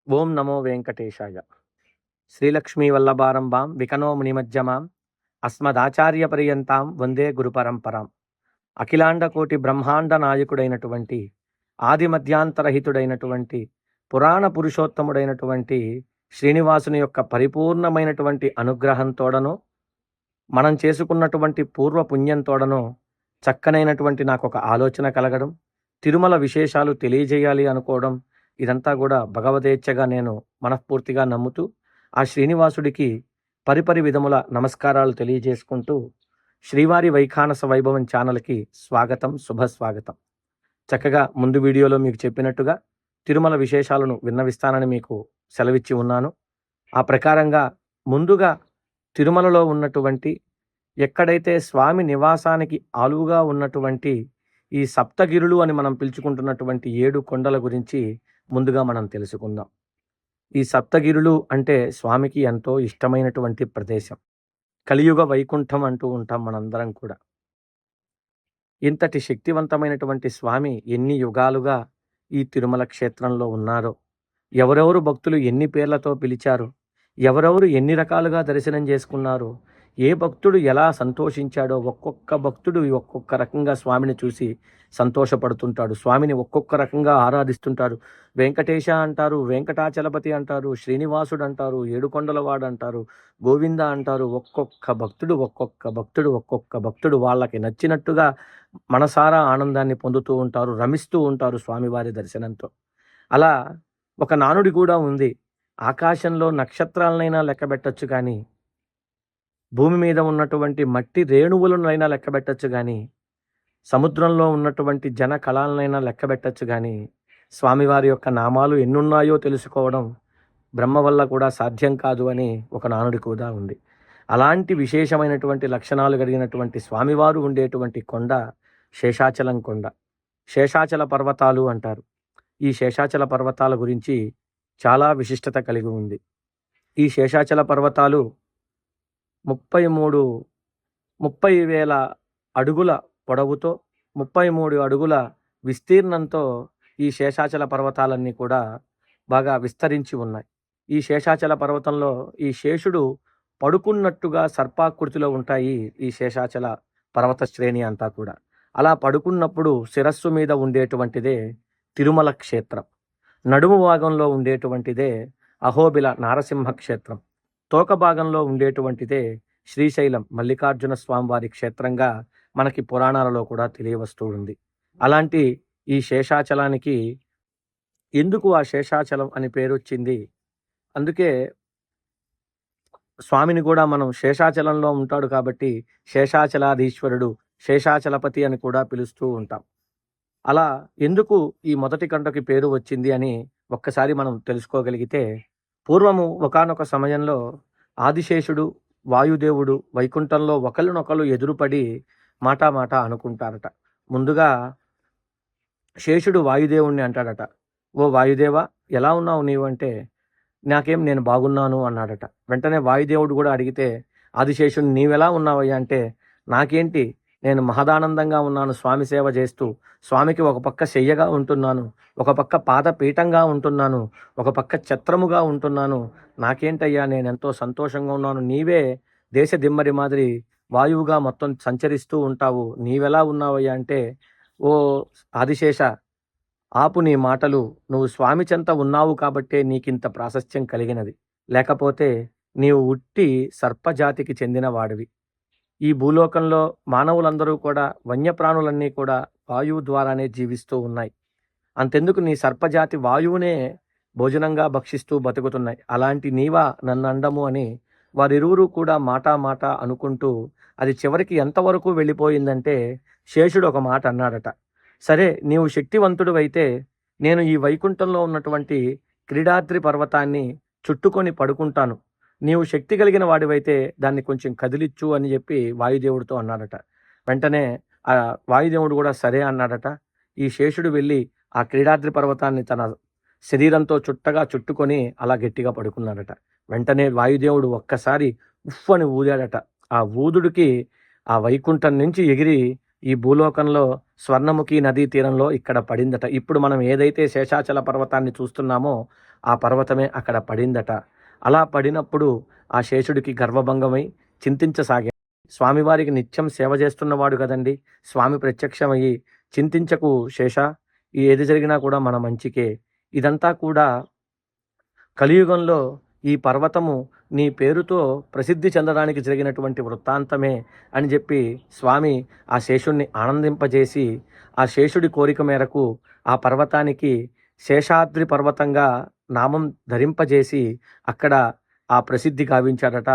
ఓం నమో వెంకటేశాయ. శ్రీలక్ష్మీ వల్లభారంభాం వికనో మునిమజ్జమాం అస్మదాచార్యపర్యంతాం వందే గురుపరంపరాం. అఖిలాండ కోటి బ్రహ్మాండ నాయకుడైనటువంటి ఆది మధ్యాంతరహితుడైనటువంటి పురాణ పురుషోత్తముడైనటువంటి శ్రీనివాసుని యొక్క పరిపూర్ణమైనటువంటి అనుగ్రహంతోడను మనం చేసుకున్నటువంటి పూర్వ పుణ్యంతోడను చక్కనైనటువంటి నాకు ఒక ఆలోచన కలగడం, తిరుమల విశేషాలు తెలియజేయాలి అనుకోవడం, ఇదంతా కూడా భగవదేచ్ఛగా నేను మనస్ఫూర్తిగా నమ్ముతూ ఆ శ్రీనివాసుడికి పరిపరి విధముల నమస్కారాలు తెలియజేసుకుంటూ శ్రీవారి వైఖానస వైభవం ఛానల్కి స్వాగతం, శుభస్వాగతం. చక్కగా ముందు వీడియోలో మీకు చెప్పినట్టుగా తిరుమల విశేషాలను విన్నవిస్తానని మీకు సెలవిచ్చి ఉన్నాను. ఆ ప్రకారంగా ముందుగా తిరుమలలో ఉన్నటువంటి ఎక్కడైతే స్వామి నివాసానికి ఆలువుగా ఉన్నటువంటి ఈ సప్తగిరులు అని మనం పిలుచుకుంటున్నటువంటి 7 కొండల గురించి ముందుగా మనం తెలుసుకుందాం. ఈ సప్తగిరులు అంటే స్వామికి ఎంతో ఇష్టమైనటువంటి ప్రదేశం. కలియుగ వైకుంఠం అంటూ ఉంటాం మనందరం కూడా. ఇంతటి శక్తివంతమైనటువంటి స్వామి ఎన్ని యుగాలుగా ఈ తిరుమల క్షేత్రంలో ఉన్నారో, ఎవరెవరు భక్తులు ఎన్ని పేర్లతో పిలిచారో, ఎవరెవరు ఎన్ని రకాలుగా దర్శనం చేసుకున్నారో, ఏ భక్తుడు ఎలా సంతోషించాడో, ఒక్కొక్క భక్తుడు ఒక్కొక్క రకంగా స్వామిని చూసి సంతోషపడుతుంటాడు. స్వామిని ఒక్కొక్క రకంగా ఆరాధిస్తుంటారు. వెంకటేశ అంటారు, వెంకటాచలపతి అంటారు, శ్రీనివాసుడు అంటారు, ఏడుకొండలవాడు అంటారు, గోవింద అంటారు. ఒక్కొక్క భక్తుడు వాళ్ళకి నచ్చినట్టుగా మనసారా ఆనందాన్ని పొందుతూ ఉంటారు, రమిస్తూ ఉంటారు స్వామివారి దర్శనంతో. అలా ఒక నానుడి కూడా ఉంది. ఆకాశంలో నక్షత్రాలనైనా లెక్కబెట్టచ్చు కానీ, భూమి మీద ఉన్నటువంటి మట్టి రేణువులనైనా లెక్కబెట్టచ్చు కానీ, సముద్రంలో ఉన్నటువంటి జన కళాలనైనా లెక్కబెట్టచ్చు కానీ, స్వామివారి యొక్క నామాలు ఎన్నున్నాయో తెలుసుకోవడం బ్రహ్మ వల్ల కూడా సాధ్యం కాదు అని ఒక నానుడి కూడా ఉంది. అలాంటి విశేషమైనటువంటి లక్షణాలు కలిగినటువంటి స్వామివారు ఉండేటువంటి కొండ శేషాచలం కొండ. శేషాచల పర్వతాలు అంటారు. ఈ శేషాచల పర్వతాల గురించి చాలా విశిష్టత కలిగి ఉంది. ఈ శేషాచల పర్వతాలు 30,000 అడుగుల పొడవుతో 33 అడుగుల విస్తీర్ణంతో ఈ శేషాచల పర్వతాలన్నీ కూడా బాగా విస్తరించి ఉన్నాయి. ఈ శేషాచల పర్వతంలో ఈ శేషుడు పడుకున్నట్టుగా సర్పాకృతిలో ఉంటాయి ఈ శేషాచల పర్వత శ్రేణి అంతా కూడా. అలా పడుకున్నప్పుడు శిరస్సు మీద ఉండేటువంటిదే తిరుమల క్షేత్రం, నడుము భాగంలో ఉండేటువంటిదే అహోబిల నారసింహ క్షేత్రం, తోక భాగంలో ఉండేటువంటిదే శ్రీశైలం మల్లికార్జున స్వామివారి క్షేత్రంగా మనకి పురాణాలలో కూడా తెలియవస్తూ ఉంది. అలాంటి ఈ శేషాచలానికి ఎందుకు ఆ శేషాచలం అని పేరు వచ్చింది? అందుకే స్వామిని కూడా మనం శేషాచలంలో ఉంటాడు కాబట్టి శేషాచలాధీశ్వరుడు, శేషాచలపతి అని కూడా పిలుస్తూ ఉంటాం. అలా ఎందుకు ఈ మొదటి కంటకి పేరు వచ్చింది అని ఒక్కసారి మనం తెలుసుకోగలిగితే, పూర్వము ఒకానొక సమయంలో ఆదిశేషుడు, వాయుదేవుడు వైకుంఠంలో ఒకరినొకరు ఎదురుపడి మాట అనుకుంటారట. ముందుగా శేషుడు వాయుదేవుణ్ణి అంటాడట, ఓ వాయుదేవా, ఎలా ఉన్నావు నీవు అంటే, నేను బాగున్నాను అన్నాడట. వెంటనే వాయుదేవుడు కూడా అడిగితే ఆదిశేషుడు, నీవెలా ఉన్నావయ్యా అంటే, నాకేంటి, నేను మహదానందంగా ఉన్నాను స్వామి సేవ చేస్తూ. స్వామికి ఒక పక్క శయ్యగా ఉంటున్నాను, ఒక పక్క పాదపీఠంగా ఉంటున్నాను, ఒక పక్క ఛత్రముగా ఉంటున్నాను. నాకేంటయ్యా, నేను ఎంతో సంతోషంగా ఉన్నాను. నీవే దేశ దిమ్మరి మాదిరి వాయువుగా మొత్తం సంచరిస్తూ ఉంటావు. నీవెలా ఉన్నావయ్యా అంటే, ఓ ఆదిశేష, ఆపు నీ మాటలు. నువ్వు స్వామి చెంత ఉన్నావు కాబట్టే నీకింత ప్రాశస్త్యం కలిగినది. లేకపోతే నీవు ఉట్టి సర్పజాతికి చెందిన వాడివి. ఈ భూలోకంలో మానవులందరూ కూడా, వన్యప్రాణులన్నీ కూడా వాయువు ద్వారానే జీవిస్తూ ఉన్నాయి. అంతెందుకు నీ సర్పజాతి వాయువునే భోజనంగా భక్షిస్తూ బతుకుతున్నాయి. అలాంటి నీవా నన్ను అండము అని వారిరువురు కూడా మాట అనుకుంటూ, అది చివరికి ఎంతవరకు వెళ్ళిపోయిందంటే శేషుడు ఒక మాట అన్నాడట, సరే నీవు శక్తివంతుడు అయితే నేను ఈ వైకుంఠంలో ఉన్నటువంటి క్రీడాద్రి పర్వతాన్ని చుట్టుకొని పడుకుంటాను. నీవు శక్తి కలిగిన వాడివైతే దాన్ని కొంచెం కదిలిచ్చు అని చెప్పి వాయుదేవుడితో అన్నాడట. వెంటనే ఆ వాయుదేవుడు కూడా సరే అన్నాడట. ఈ శేషుడు వెళ్ళి ఆ క్రీడాద్రి పర్వతాన్ని తన శరీరంతో చుట్టుకొని అలా గట్టిగా పడుకున్నాడట. వెంటనే వాయుదేవుడు ఒక్కసారి ఉఫ్ అని ఊదాడట. ఆ ఊదుడికి ఆ వైకుంఠం నుంచి ఎగిరి ఈ భూలోకంలో స్వర్ణముఖి నదీ తీరంలో ఇక్కడ పడిందట. ఇప్పుడు మనం ఏదైతే శేషాచల పర్వతాన్ని చూస్తున్నామో ఆ పర్వతమే అక్కడ పడిందట. అలా పడినప్పుడు ఆ శేషుడికి గర్వభంగమై చింతించసాగాడు. స్వామివారికి నిత్యం సేవ చేస్తున్నవాడు కదండి. స్వామి ప్రత్యక్షమయ్యి, చింతించకు శేష, ఏది జరిగినా కూడా మన మంచికే. ఇదంతా కూడా కలియుగంలో ఈ పర్వతము నీ పేరుతో ప్రసిద్ధి చెందడానికి జరిగినటువంటి వృత్తాంతమే అని చెప్పి స్వామి ఆ శేషుణ్ణి ఆనందింపజేసి, ఆ శేషుడి కోరిక మేరకు ఆ పర్వతానికి శేషాద్రి పర్వతంగా నామం ధరింపజేసి అక్కడ ఆ ప్రసిద్ధి గావించాడట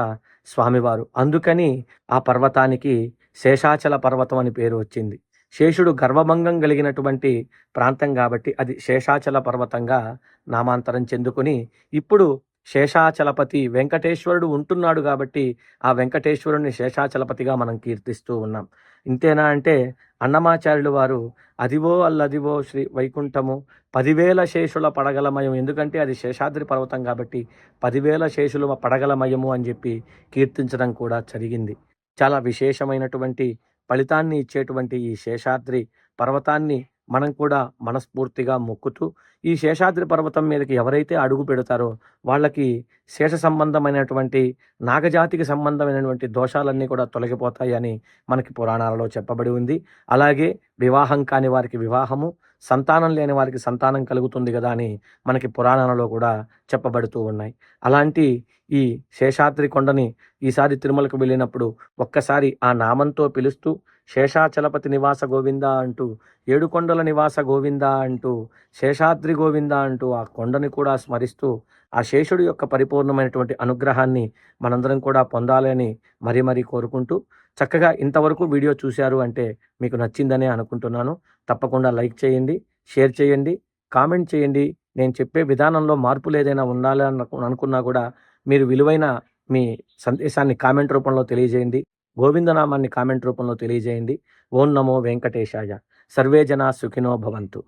స్వామివారు. అందుకని ఆ పర్వతానికి శేషాచల పర్వతం అని పేరు వచ్చింది. శేషుడు గర్వభంగం కలిగినటువంటి ప్రాంతం కాబట్టి అది శేషాచల పర్వతంగా నామాంతరం చెందుకొని ఇప్పుడు శేషాచలపతి వెంకటేశ్వరుడు ఉంటున్నాడు కాబట్టి ఆ వెంకటేశ్వరుని శేషాచలపతిగా మనం కీర్తిస్తూ ఉన్నాం. ఇంతేనా అంటే అన్నమాచార్యులు వారు అదివో అల్లదివో శ్రీ వైకుంఠము 10,000 శేషుల పడగలమయం, ఎందుకంటే అది శేషాద్రి పర్వతం కాబట్టి 10,000 శేషుల పడగలమయము అని చెప్పి కీర్తించడం కూడా జరిగింది. చాలా విశేషమైనటువంటి ఫలితాన్ని ఇచ్చేటువంటి ఈ శేషాద్రి పర్వతాన్ని మనం కూడా మనస్ఫూర్తిగా మొక్కుతూ, ఈ శేషాద్రి పర్వతం మీదకి ఎవరైతే అడుగు పెడతారో వాళ్ళకి శేష సంబంధమైనటువంటి నాగజాతికి సంబంధమైనటువంటి దోషాలన్నీ కూడా తొలగిపోతాయి అని మనకి పురాణాలలో చెప్పబడి ఉంది. అలాగే వివాహం కాని వారికి వివాహము, సంతానం లేని వారికి సంతానం కలుగుతుంది కదా అని మనకి పురాణాలలో కూడా చెప్పబడుతూ ఉన్నాయి. అలాంటి ఈ శేషాద్రి కొండని ఈసారి తిరుమలకు వెళ్ళినప్పుడు ఒక్కసారి ఆ నామంతో పిలుస్తూ శేషాచలపతి నివాస గోవింద అంటూ, ఏడుకొండల నివాస గోవింద అంటూ, శేషాద్రి గోవింద అంటూ ఆ కొండని కూడా స్మరిస్తూ ఆ శేషుడి యొక్క పరిపూర్ణమైనటువంటి అనుగ్రహాన్ని మనందరం కూడా పొందాలని మరీ మరీ కోరుకుంటూ, చక్కగా ఇంతవరకు వీడియో చూశారు అంటే మీకు నచ్చిందనే అనుకుంటున్నాను. తప్పకుండా లైక్ చేయండి, షేర్ చేయండి, కామెంట్ చేయండి. నేను చెప్పే విధానంలో మార్పులు ఏదైనా ఉండాలి అనుకున్నా కూడా మీరు విలువైన మీ సందేశాన్ని కామెంట్ రూపంలో తెలియజేయండి. గోవిందనామాన్ని కామెంట్ రూపంలో తెలియజేయండి. ఓం నమో వెంకటేశాయ. సర్వే జనా సుఖినో భవంతు.